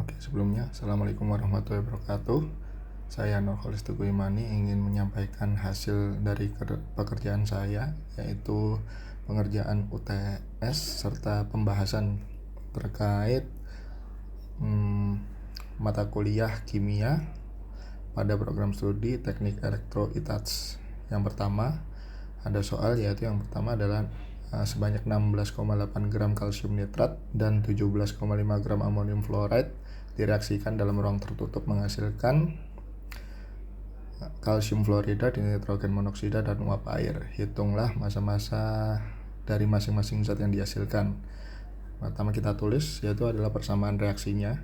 Oke, sebelumnya Assalamualaikum warahmatullahi wabarakatuh. Saya Nurholis Teguh Imani ingin menyampaikan hasil dari pekerjaan saya, yaitu pengerjaan UTS serta pembahasan terkait mata kuliah kimia pada program studi Teknik Elektro ITATS. Yang pertama ada soal, yaitu yang pertama adalah sebanyak 16,8 gram kalsium nitrat dan 17,5 gram amonium fluoride direaksikan dalam ruang tertutup menghasilkan kalsium fluorida, nitrogen monoksida, dan uap air. Hitunglah massa-massa dari masing-masing zat yang dihasilkan. Pertama kita tulis, yaitu adalah persamaan reaksinya.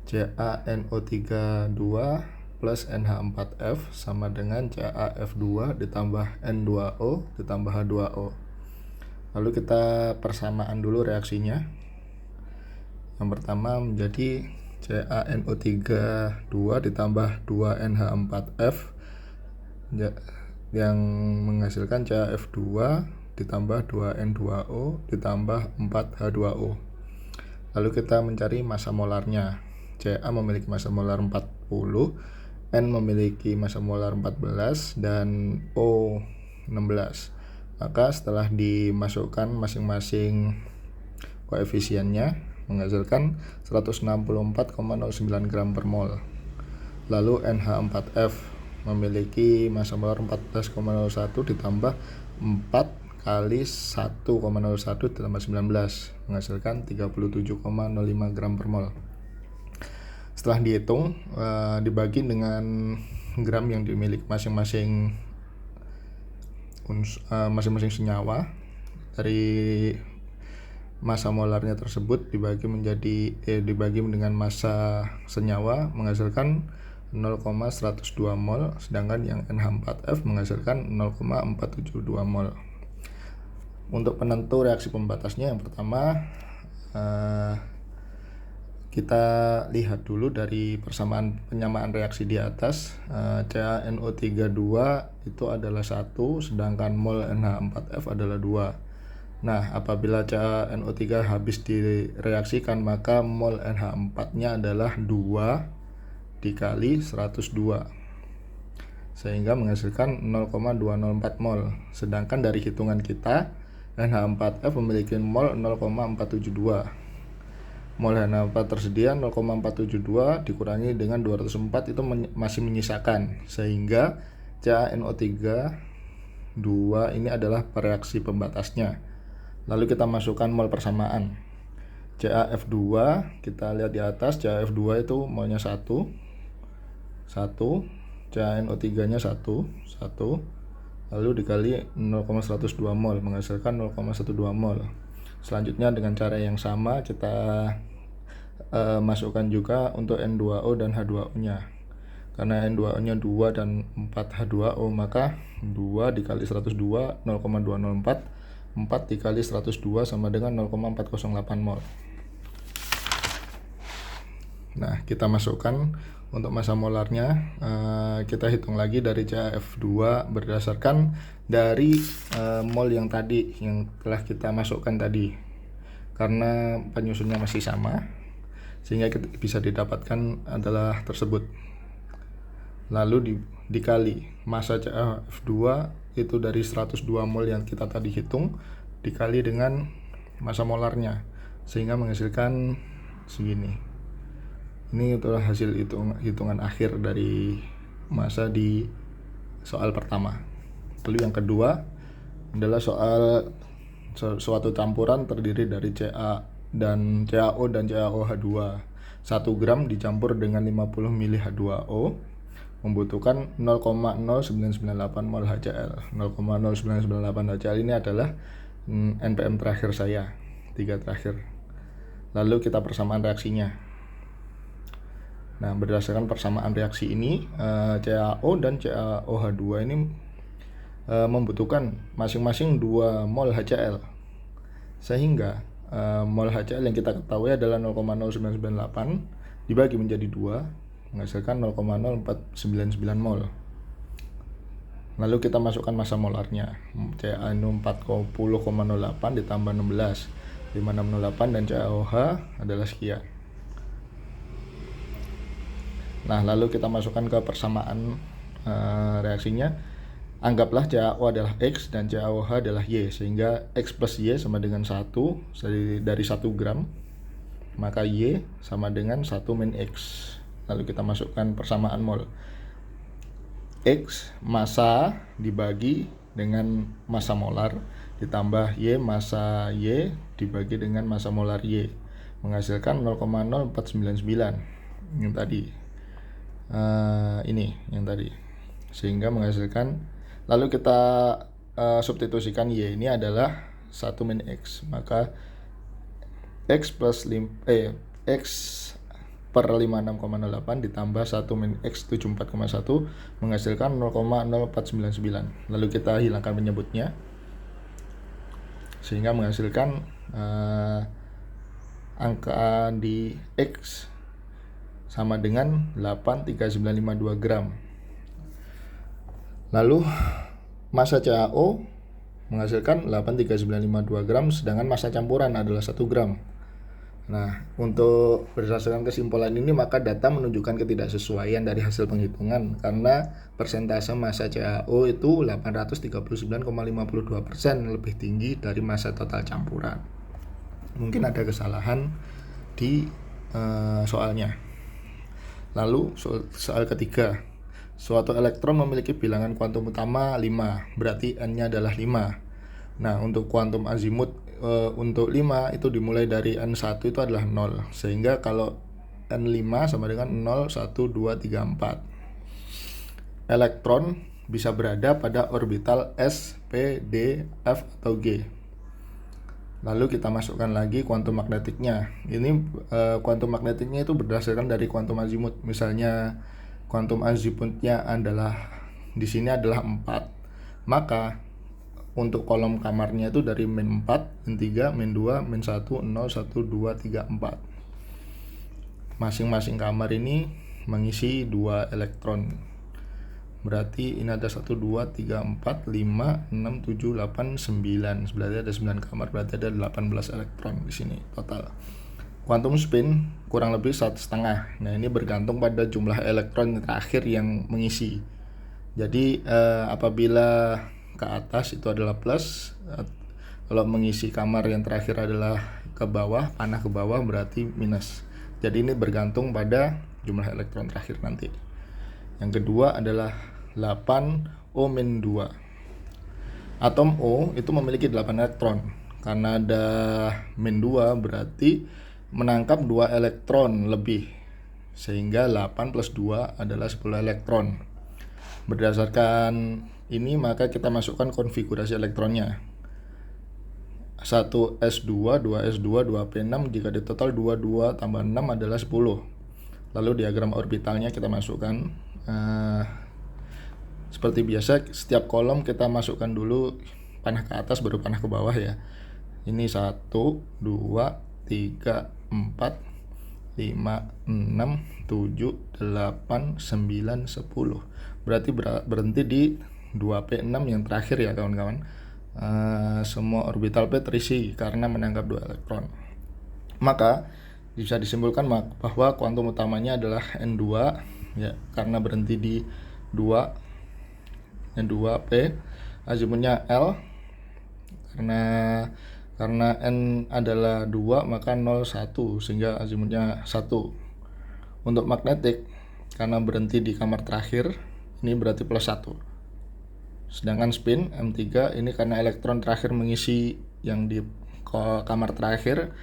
CaNO32 plus NH4F sama dengan CaF2 ditambah N2O ditambah H2O. Lalu kita persamaan dulu reaksinya. Yang pertama menjadi CaNO32 ditambah 2NH4F yang menghasilkan CaF2 ditambah 2N2O ditambah 4H2O. Lalu kita mencari massa molarnya. Ca memiliki massa molar 40, N memiliki massa molar 14, dan O 16. Maka setelah dimasukkan masing-masing koefisiennya menghasilkan 164,09 gram per mol. Lalu NH4F memiliki massa molar 14,01 ditambah 4 kali 1,01 ditambah 19 menghasilkan 37,05 gram per mol. Setelah dihitung, dibagi dengan gram yang dimiliki masing-masing senyawa, dari massa molarnya tersebut dibagi dengan massa senyawa menghasilkan 0,102 mol, sedangkan yang NH4F menghasilkan 0,472 mol. Untuk penentu reaksi pembatasnya, yang pertama kita lihat dulu dari penyamaan reaksi di atas. CaNO32 itu adalah 1, sedangkan mol NH4F adalah 2. Nah, apabila CaNO3 habis direaksikan, maka mol NH4-nya adalah 2 dikali 102, sehingga menghasilkan 0,204 mol. Sedangkan dari hitungan kita, NH4F memiliki mol 0,472. Mol NH4 tersedia 0,472 dikurangi dengan 204 itu masih menyisakan, sehingga CaNO3 2 ini adalah reaksi pembatasnya. Lalu kita masukkan mol persamaan. CaF2 kita lihat di atas, CaF2 itu molnya 1, CaNO3 nya 1, lalu dikali 0,102 mol menghasilkan 0,12 mol. Selanjutnya dengan cara yang sama kita masukkan juga untuk N2O dan H2O nya. Karena N2O nya 2 dan 4H2O, maka 2 dikali 102 0,204, 4 dikali 102 sama dengan 0,408 mol. Nah, kita masukkan untuk massa molarnya. Kita hitung lagi dari CaF2 berdasarkan dari mol yang tadi yang telah kita masukkan tadi, karena penyusunnya masih sama, sehingga bisa didapatkan adalah tersebut. Lalu dikali massa CaF2 itu dari 102 mol yang kita tadi hitung, dikali dengan massa molarnya, sehingga menghasilkan segini. Ini adalah hasil hitungan akhir dari massa di soal pertama. Lalu yang kedua adalah soal suatu campuran terdiri dari Ca dan CaO dan CaOH2. 1 gram dicampur dengan 50 ml H2O membutuhkan 0,0998 mol HCl. 0,0998 HCl ini adalah NPM terakhir saya, 3 terakhir. Lalu kita persamaan reaksinya. Nah, berdasarkan persamaan reaksi ini, CaO dan CaOH2 ini membutuhkan masing-masing 2 mol HCl, sehingga mol HCl yang kita ketahui adalah 0,0998 dibagi menjadi 2 menghasilkan 0,0499 mol. Lalu kita masukkan massa molarnya. CaNO 40,08 ditambah 16 5608, dan CaOH adalah sekian. Nah, lalu kita masukkan ke persamaan reaksinya. Anggaplah CaO adalah X dan CaOH adalah Y, sehingga X plus Y sama dengan 1 dari 1 gram, maka Y sama dengan 1 min X. Lalu kita masukkan persamaan mol. X massa dibagi dengan massa molar ditambah Y massa Y dibagi dengan massa molar Y, menghasilkan 0,0499 yang tadi. Ini yang tadi, sehingga menghasilkan, lalu kita substitusikan Y ini adalah 1 min X, maka X per 56,08 ditambah 1 min X 74,1 menghasilkan 0,0499. Lalu kita hilangkan penyebutnya, sehingga menghasilkan angka di X sama dengan 83952 gram. Lalu massa CaO menghasilkan 83952 gram, sedangkan massa campuran adalah 1 gram. Nah, untuk berdasarkan kesimpulan ini, maka data menunjukkan ketidaksesuaian dari hasil penghitungan karena persentase massa CaO itu 839,52% lebih tinggi dari massa total campuran. Mungkin ada kesalahan di soalnya. Lalu soal ketiga. Suatu elektron memiliki bilangan kuantum utama 5, berarti N-nya adalah 5. Nah, untuk kuantum azimut untuk 5 itu dimulai dari N1 itu adalah 0, sehingga kalau N5 sama dengan 0, 1, 2, 3, 4. Elektron bisa berada pada orbital S, P, D, F, atau G. Lalu kita masukkan lagi kuantum magnetiknya. Ini kuantum magnetiknya itu berdasarkan dari kuantum azimut. Misalnya kuantum azimutnya adalah di sini adalah 4. Maka untuk kolom kamarnya itu dari min 4, min 3, min 2, min 1, 0, 1, 2, 3, 4. Masing-masing kamar ini mengisi 2 elektron. Berarti ini ada 1, 2, 3, 4, 5, 6, 7, 8, 9. Berarti ada 9 kamar, berarti ada 18 elektron di sini total. Quantum spin kurang lebih 1,5. Nah, ini bergantung pada jumlah elektron terakhir yang mengisi. Jadi apabila ke atas itu adalah plus, kalau mengisi kamar yang terakhir adalah ke bawah, panah ke bawah, berarti minus. Jadi ini bergantung pada jumlah elektron terakhir nanti. Yang kedua adalah 8O-2. Atom O itu memiliki 8 elektron. Karena ada min 2 berarti menangkap 2 elektron lebih, sehingga 8 plus 2 adalah 10 elektron. Berdasarkan ini, maka kita masukkan konfigurasi elektronnya. 1s2, 2s2, 2p6, jika di total 22 tambah 6 adalah 10. Lalu diagram orbitalnya kita masukkan. Seperti biasa, setiap kolom kita masukkan dulu panah ke atas baru panah ke bawah ya. Ini 1, 2, 3, 4, 5, 6, 7, 8, 9, 10. Berarti berhenti di 2p6 yang terakhir ya kawan-kawan. Semua orbital P terisi karena menangkap 2 elektron. Maka bisa disimpulkan bahwa kuantum utamanya adalah N2 ya, karena berhenti di 2 N2P. Azimutnya L karena N adalah 2 maka 0, 1, sehingga azimutnya 1. Untuk magnetik, karena berhenti di kamar terakhir, ini berarti plus 1. Sedangkan spin M3 ini karena elektron terakhir mengisi yang di kamar terakhir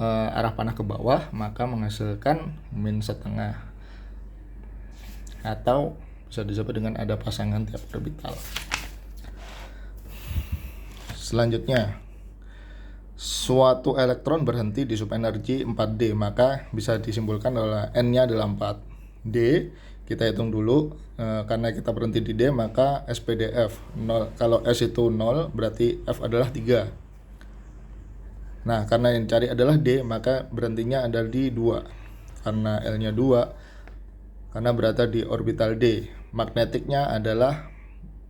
arah panah ke bawah, maka menghasilkan min setengah, atau bisa disebut dengan ada pasangan tiap orbital. Selanjutnya, suatu elektron berhenti di subenergi 4D, maka bisa disimpulkan oleh N-nya adalah 4. D kita hitung dulu, karena kita berhenti di D maka SPDF 0. Kalau S itu 0 berarti F adalah 3. Nah, karena yang cari adalah D maka berhentinya adalah di 2. Karena L-nya 2, karena berada di orbital D. Magnetiknya adalah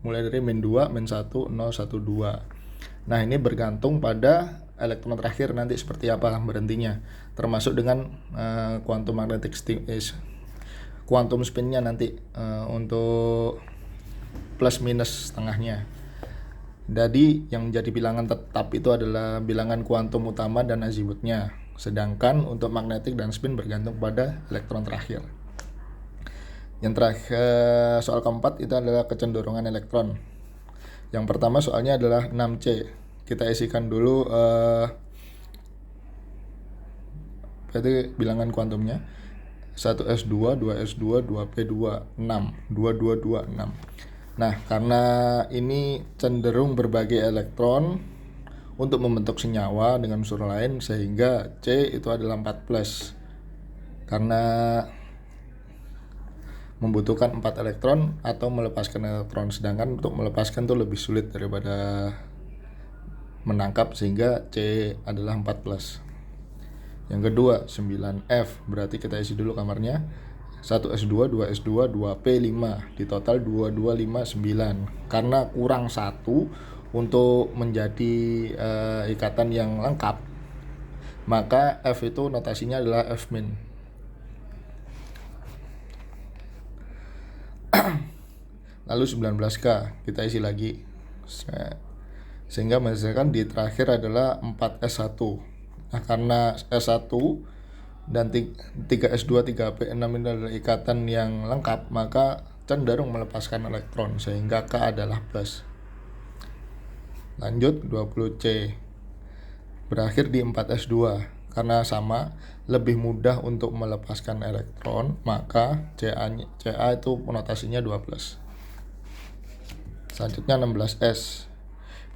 mulai dari min 2, min 1, 0, 1, 2. Nah, ini bergantung pada elektron terakhir nanti seperti apa berhentinya, termasuk dengan quantum magnetic quantum spinnya nanti untuk plus minus setengahnya. Jadi yang menjadi bilangan tetap itu adalah bilangan kuantum utama dan azimutnya. Sedangkan untuk magnetik dan spin bergantung pada elektron terakhir. Yang terakhir, soal keempat itu adalah kecenderungan elektron. Yang pertama soalnya adalah 6C. Kita isikan dulu berarti bilangan kuantumnya 1s2, 2s2, 2p2, 6, 2226. Nah, karena ini cenderung berbagi elektron untuk membentuk senyawa dengan unsur lain, sehingga C itu adalah 4+. Karena membutuhkan 4 elektron atau melepaskan elektron, sedangkan untuk melepaskan itu lebih sulit daripada menangkap, sehingga C adalah 4+. Yang kedua 9F, berarti kita isi dulu kamarnya 1s2, 2s2, 2p5, di total 2259. Karena kurang 1 untuk menjadi ikatan yang lengkap, maka F itu notasinya adalah F min. Lalu 19K kita isi lagi, sehingga menghasilkan di terakhir adalah 4s1. Nah, karena S1 dan 3s2, 3p6 ini adalah ikatan yang lengkap, maka cenderung melepaskan elektron, sehingga K adalah plus. Lanjut 20C berakhir di 4s2. Karena sama, lebih mudah untuk melepaskan elektron, maka CA itu notasinya 2+. Selanjutnya 16S.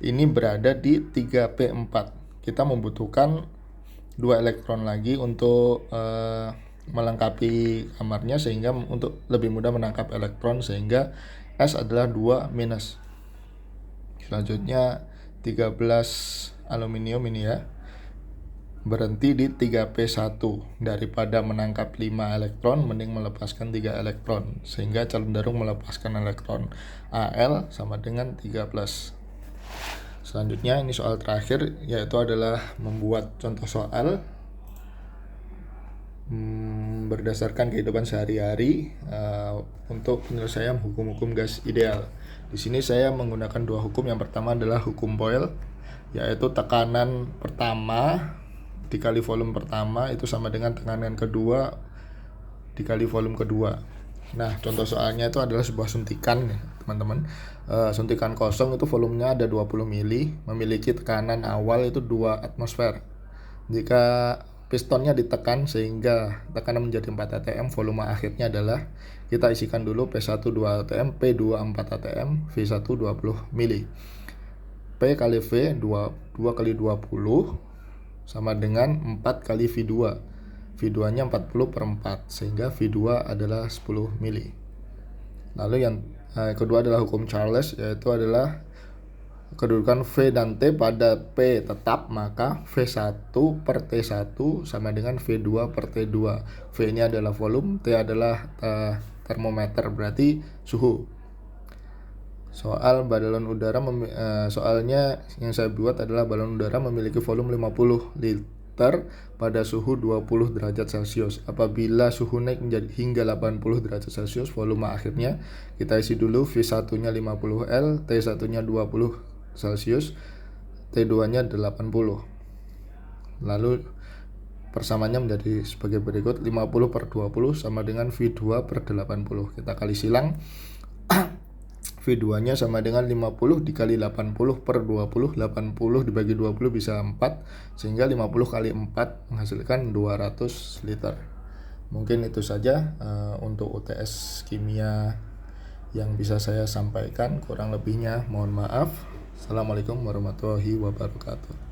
Ini berada di 3p4. Kita membutuhkan 2 elektron lagi untuk melengkapi kamarnya, sehingga untuk lebih mudah menangkap elektron, sehingga S adalah 2-. Selanjutnya 13 aluminium ini ya, berhenti di 3p1. Daripada menangkap 5 elektron, mending melepaskan 3 elektron, sehingga cenderung melepaskan elektron. Al sama dengan 3+. Selanjutnya ini soal terakhir, yaitu adalah membuat contoh soal berdasarkan kehidupan sehari-hari untuk penyelesaian hukum-hukum gas ideal. Di sini saya menggunakan 2 hukum. Yang pertama adalah hukum Boyle, yaitu tekanan pertama dikali volume pertama itu sama dengan tekanan kedua dikali volume kedua. Nah, contoh soalnya itu adalah sebuah suntikan ya, teman-teman. Suntikan kosong itu volumenya ada 20 mili, memiliki tekanan awal itu 2 atmosfer. Jika pistonnya ditekan sehingga tekanan menjadi 4 atm, volume akhirnya adalah, kita isikan dulu P1 2 atm, P2 4 atm, V1 20 mili. P kali V 2 kali 20 sama dengan 4 kali V2. V2 nya 40/4, sehingga V2 adalah 10 mili. Lalu yang kedua adalah hukum Charles, yaitu adalah kedudukan V dan T pada P tetap, maka V1 per T1 sama dengan V2 per T2. V ini adalah volume, T adalah termometer, berarti suhu. Soal balon udara, soalnya yang saya buat adalah balon udara memiliki volume 50 liter pada suhu 20 derajat Celcius. Apabila suhu naik menjadi hingga 80 derajat Celcius, volume akhirnya kita isi dulu. V1 nya 50 L, T1 nya 20 Celcius, T2 nya 80. Lalu persamaannya menjadi sebagai berikut, 50 per 20 sama dengan V2 per 80. Kita kali silang. V2 nya sama dengan 50 dikali 80 per 20, 80 dibagi 20 bisa 4, sehingga 50 kali 4 menghasilkan 200 liter. Mungkin itu saja untuk UTS kimia yang bisa saya sampaikan, kurang lebihnya mohon maaf. Assalamualaikum warahmatullahi wabarakatuh.